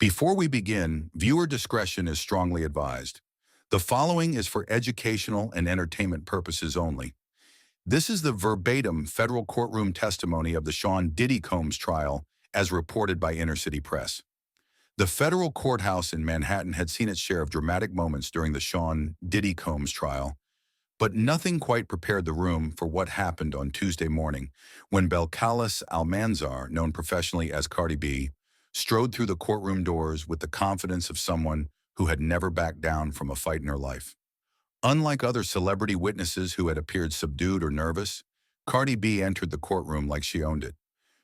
Before we begin, viewer discretion is strongly advised. The following is for educational and entertainment purposes only. This is the verbatim federal courtroom testimony of the Sean Diddy Combs trial as reported by Inner City Press. The federal courthouse in Manhattan had seen its share of dramatic moments during the Sean Diddy Combs trial, but nothing quite prepared the room for what happened on Tuesday morning when Belcalis Almanzar, known professionally as Cardi B, strode through the courtroom doors with the confidence of someone who had never backed down from a fight in her life. Unlike other celebrity witnesses who had appeared subdued or nervous, Cardi B entered the courtroom like she owned it.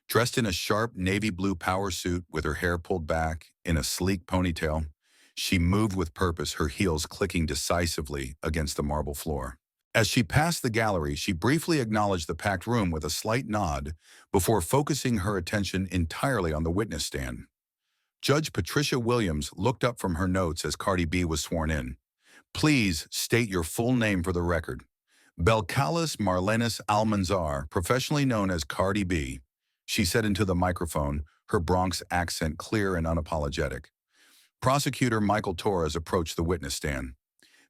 Dressed in a sharp navy blue power suit with her hair pulled back in a sleek ponytail, she moved with purpose, her heels clicking decisively against the marble floor. As she passed the gallery, she briefly acknowledged the packed room with a slight nod before focusing her attention entirely on the witness stand. Judge Patricia Williams looked up from her notes as Cardi B was sworn in. "Please state your full name for the record." "Belcalis Marlenis Almanzar, professionally known as Cardi B," she said into the microphone, her Bronx accent clear and unapologetic. Prosecutor Michael Torres approached the witness stand.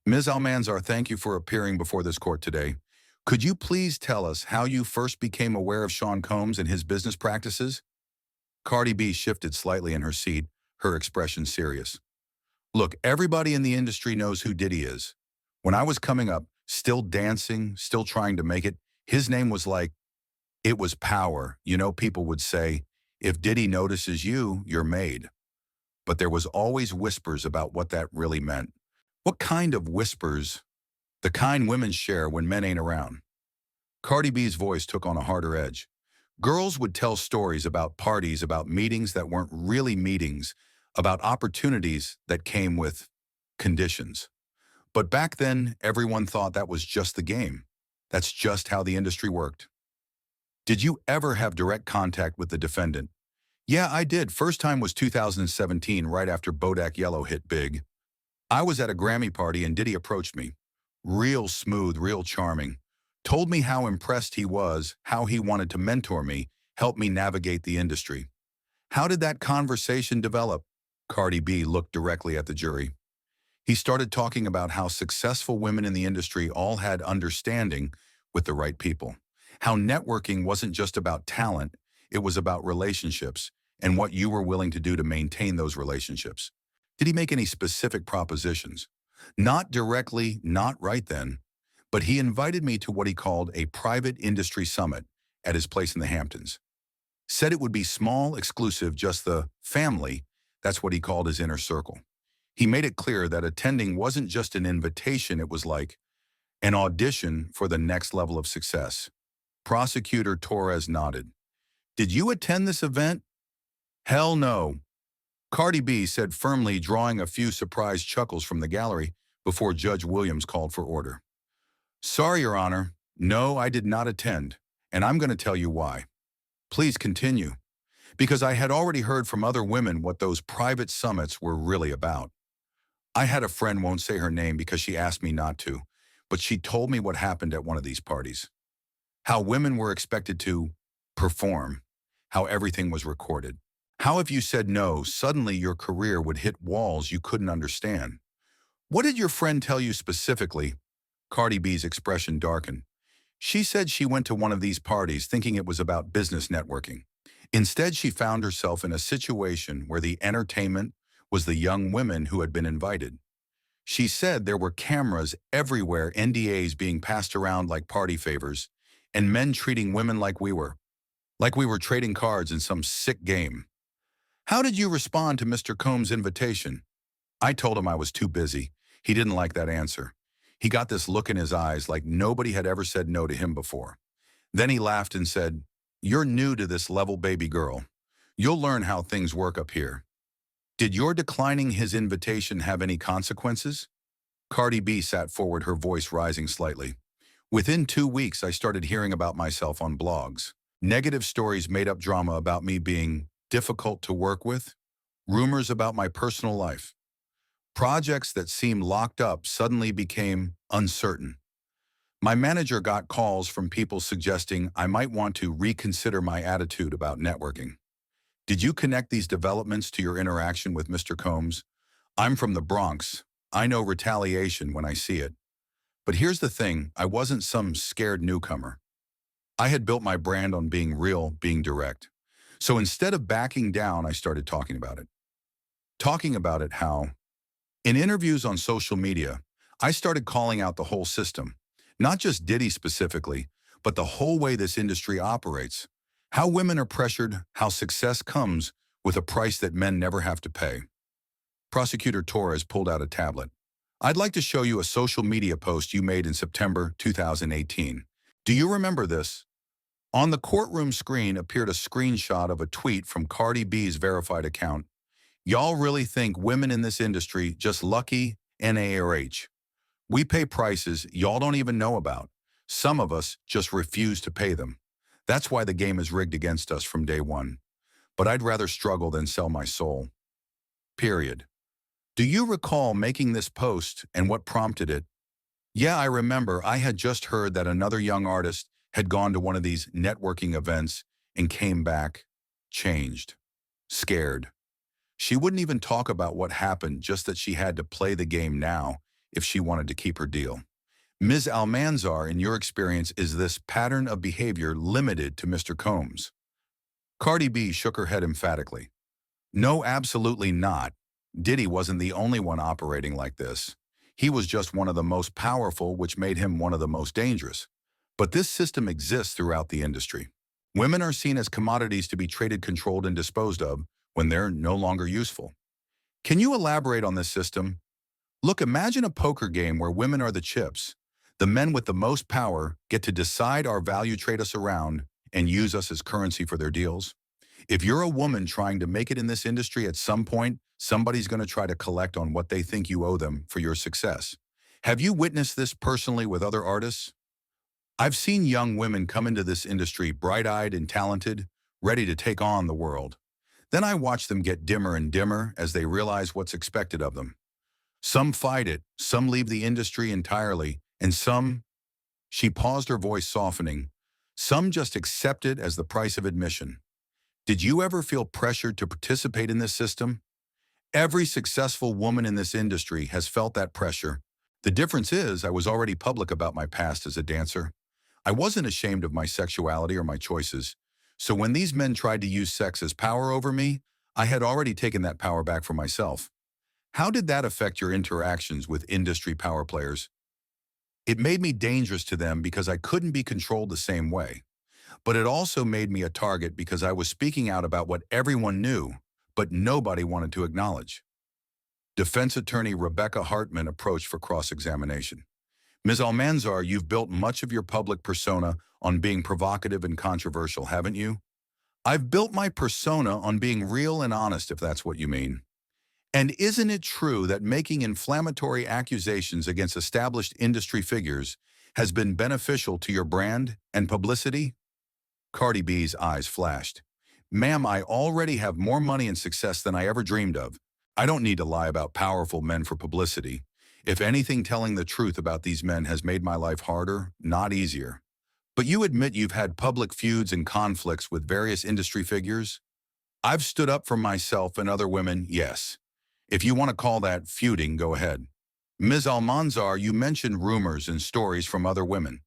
"Ms. Almanzar, thank you for appearing before this court today. Could you please tell us how you first became aware of Sean Combs and his business practices?" Cardi B shifted slightly in her seat, her expression serious. "Look, everybody in the industry knows who Diddy is. When I was coming up, still dancing, still trying to make it, his name was like, it was power. You know, people would say, if Diddy notices you, you're made. But there was always whispers about what that really meant. What kind of whispers? The kind women share when men ain't around." Cardi B's voice took on a harder edge. "Girls would tell stories about parties, about meetings that weren't really meetings, about opportunities that came with conditions. But back then, everyone thought that was just the game. That's just how the industry worked." "Did you ever have direct contact with the defendant?" "Yeah, I did. First time was 2017, right after Bodak Yellow hit big. I was at a Grammy party and Diddy approached me. Real smooth, real charming. Told me how impressed he was, how he wanted to mentor me, help me navigate the industry." "How did that conversation develop?" Cardi B looked directly at the jury. "He started talking about how successful women in the industry all had understanding with the right people. How networking wasn't just about talent, it was about relationships and what you were willing to do to maintain those relationships." "Did he make any specific propositions?" "Not directly, not right then, but he invited me to what he called a private industry summit at his place in the Hamptons. Said it would be small, exclusive, just the family, that's what he called his inner circle. He made it clear that attending wasn't just an invitation, it was like an audition for the next level of success." Prosecutor Torres nodded. "Did you attend this event?" "Hell no." Cardi B said firmly, drawing a few surprised chuckles from the gallery before Judge Williams called for order. "Sorry, Your Honor. No, I did not attend, and I'm going to tell you why." "Please continue." "Because I had already heard from other women what those private summits were really about. I had a friend, won't say her name because she asked me not to, but she told me what happened at one of these parties. How women were expected to perform, how everything was recorded. How if you said no, suddenly your career would hit walls you couldn't understand." "What did your friend tell you specifically?" Cardi B's expression darkened. "She said she went to one of these parties thinking it was about business networking. Instead, she found herself in a situation where the entertainment was the young women who had been invited. She said there were cameras everywhere, NDAs being passed around like party favors, and men treating women like we were trading cards in some sick game." "How did you respond to Mr. Combs' invitation?" "I told him I was too busy. He didn't like that answer. He got this look in his eyes like nobody had ever said no to him before. Then he laughed and said, 'You're new to this level, baby girl. You'll learn how things work up here.' Did your declining his invitation have any consequences?" Cardi B sat forward, her voice rising slightly. "Within 2 weeks, I started hearing about myself on blogs. Negative stories made up drama about me being difficult to work with, rumors about my personal life. Projects that seemed locked up suddenly became uncertain. My manager got calls from people suggesting I might want to reconsider my attitude about networking. Did you connect these developments to your interaction with Mr. Combs? I'm from the Bronx. I know retaliation when I see it. But here's the thing, I wasn't some scared newcomer. I had built my brand on being real, being direct. So instead of backing down, I started talking about it. Talking about it how, in interviews on social media, I started calling out the whole system, not just Diddy specifically, but the whole way this industry operates. How women are pressured, how success comes with a price that men never have to pay. Prosecutor Torres pulled out a tablet. I'd like to show you a social media post you made in September 2018. Do you remember this? On the courtroom screen appeared a screenshot of a tweet from Cardi B's verified account. Y'all really think women in this industry just lucky, NARH. We pay prices y'all don't even know about. Some of us just refuse to pay them. That's why the game is rigged against us from day one. But I'd rather struggle than sell my soul. Period. Do you recall making this post and what prompted it? Yeah, I remember. I had just heard that another young artist had gone to one of these networking events and came back changed, scared. She wouldn't even talk about what happened, just that she had to play the game now if she wanted to keep her deal. Ms. Almanzar, in your experience, is this pattern of behavior limited to Mr. Combs? Cardi B shook her head emphatically. No, absolutely not. Diddy wasn't the only one operating like this. He was just one of the most powerful, which made him one of the most dangerous. But this system exists throughout the industry. Women are seen as commodities to be traded, controlled, and disposed of when they're no longer useful. Can you elaborate on this system? Look, imagine a poker game where women are the chips. The men with the most power get to decide our value, trade us around, and use us as currency for their deals. If you're a woman trying to make it in this industry, at some point, somebody's going to try to collect on what they think you owe them for your success. Have you witnessed this personally with other artists? I've seen young women come into this industry bright-eyed and talented, ready to take on the world. Then I watch them get dimmer and dimmer as they realize what's expected of them. Some fight it, some leave the industry entirely, and some, she paused, her voice softening, some just accept it as the price of admission. Did you ever feel pressured to participate in this system? Every successful woman in this industry has felt that pressure. The difference is I was already public about my past as a dancer. I wasn't ashamed of my sexuality or my choices. So when these men tried to use sex as power over me, I had already taken that power back for myself. How did that affect your interactions with industry power players? It made me dangerous to them because I couldn't be controlled the same way. But it also made me a target because I was speaking out about what everyone knew, but nobody wanted to acknowledge. Defense attorney Rebecca Hartman approached for cross-examination. Ms. Almanzar, you've built much of your public persona on being provocative and controversial, haven't you? I've built my persona on being real and honest, if that's what you mean. And isn't it true that making inflammatory accusations against established industry figures has been beneficial to your brand and publicity? Cardi B's eyes flashed. Ma'am, I already have more money and success than I ever dreamed of. I don't need to lie about powerful men for publicity. If anything, telling the truth about these men has made my life harder, not easier. But you admit you've had public feuds and conflicts with various industry figures? I've stood up for myself and other women, yes. If you want to call that feuding, go ahead. Ms. Almanzar, you mentioned rumors and stories from other women.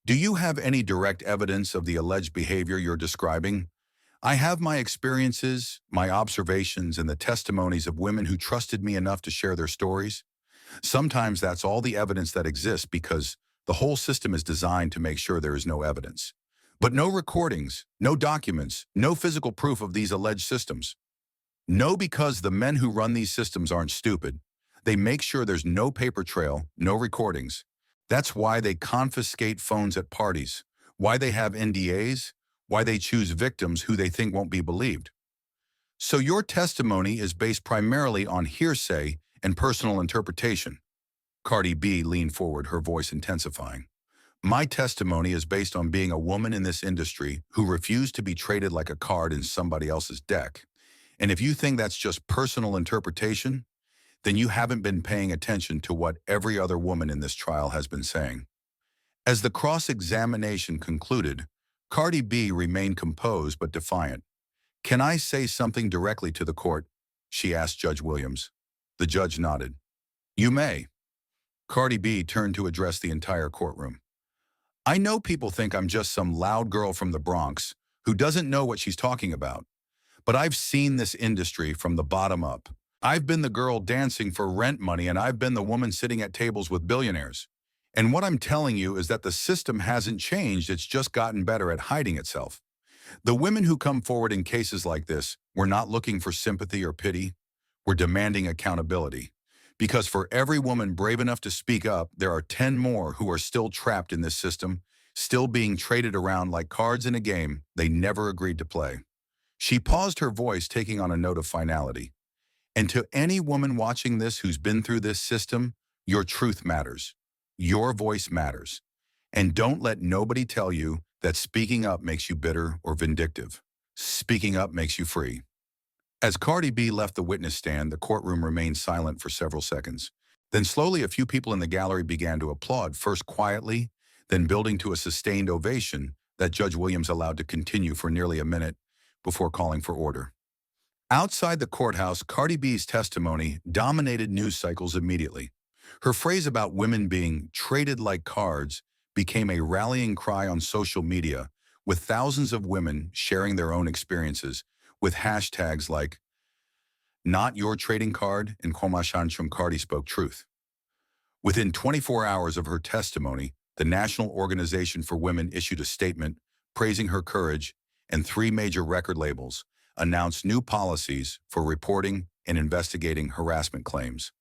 Do you have any direct evidence of the alleged behavior you're describing? I have my experiences, my observations, and the testimonies of women who trusted me enough to share their stories. Sometimes that's all the evidence that exists because the whole system is designed to make sure there is no evidence. But no recordings, no documents, no physical proof of these alleged systems. No, because the men who run these systems aren't stupid. They make sure there's no paper trail, no recordings. That's why they confiscate phones at parties, why they have NDAs, why they choose victims who they think won't be believed. So your testimony is based primarily on hearsay and personal interpretation. Cardi B leaned forward, her voice intensifying. My testimony is based on being a woman in this industry who refused to be traded like a card in somebody else's deck. And if you think that's just personal interpretation, then you haven't been paying attention to what every other woman in this trial has been saying. As the cross-examination concluded, Cardi B remained composed but defiant. "Can I say something directly to the court?" she asked Judge Williams. The judge nodded. "You may." Cardi B turned to address the entire courtroom. "I know people think I'm just some loud girl from the Bronx who doesn't know what she's talking about, but I've seen this industry from the bottom up. I've been the girl dancing for rent money, and I've been the woman sitting at tables with billionaires. And what I'm telling you is that the system hasn't changed, it's just gotten better at hiding itself. The women who come forward in cases like this, we're not looking for sympathy or pity, we're demanding accountability. Because for every woman brave enough to speak up, there are 10 more who are still trapped in this system, still being traded around like cards in a game they never agreed to play." She paused, her voice taking on a note of finality. "And to any woman watching this who's been through this system, your truth matters. Your voice matters. And don't let nobody tell you that speaking up makes you bitter or vindictive. Speaking up makes you free." As Cardi B left the witness stand, the courtroom remained silent for several seconds. Then slowly a few people in the gallery began to applaud, first quietly, then building to a sustained ovation that Judge Williams allowed to continue for nearly a minute before calling for order. Outside the courthouse, Cardi B's testimony dominated news cycles immediately. Her phrase about women being traded like cards became a rallying cry on social media, with thousands of women sharing their own experiences, with hashtags like "Not Your Trading Card" and "Komashanchum Cardi Spoke Truth." Within 24 hours of her testimony, the National Organization for Women issued a statement praising her courage, and 3 major record labels announced new policies for reporting and investigating harassment claims.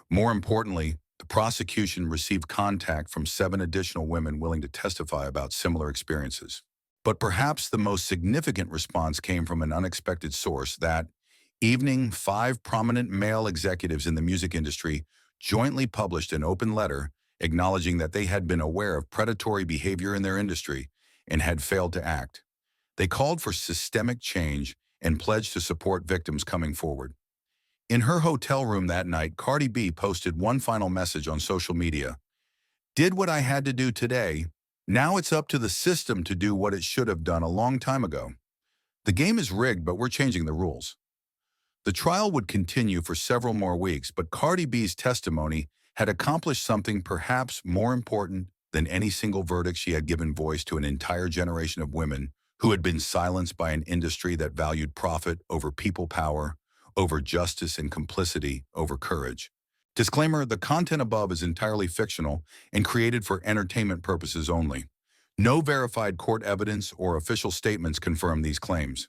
More importantly, the prosecution received contact from 7 additional women willing to testify about similar experiences. But perhaps the most significant response came from an unexpected source: that evening, 5 prominent male executives in the music industry jointly published an open letter acknowledging that they had been aware of predatory behavior in their industry and had failed to act. They called for systemic change and pledged to support victims coming forward. In her hotel room that night, Cardi B posted one final message on social media: "Did what I had to do today. Now it's up to the system to do what it should have done a long time ago. The game is rigged, but we're changing the rules." The trial would continue for several more weeks, but Cardi B's testimony had accomplished something perhaps more important than any single verdict. She had given voice to an entire generation of women who had been silenced by an industry that valued profit over people power, over justice, and complicity over courage. Disclaimer: the content above is entirely fictional and created for entertainment purposes only. No verified court evidence or official statements confirm these claims.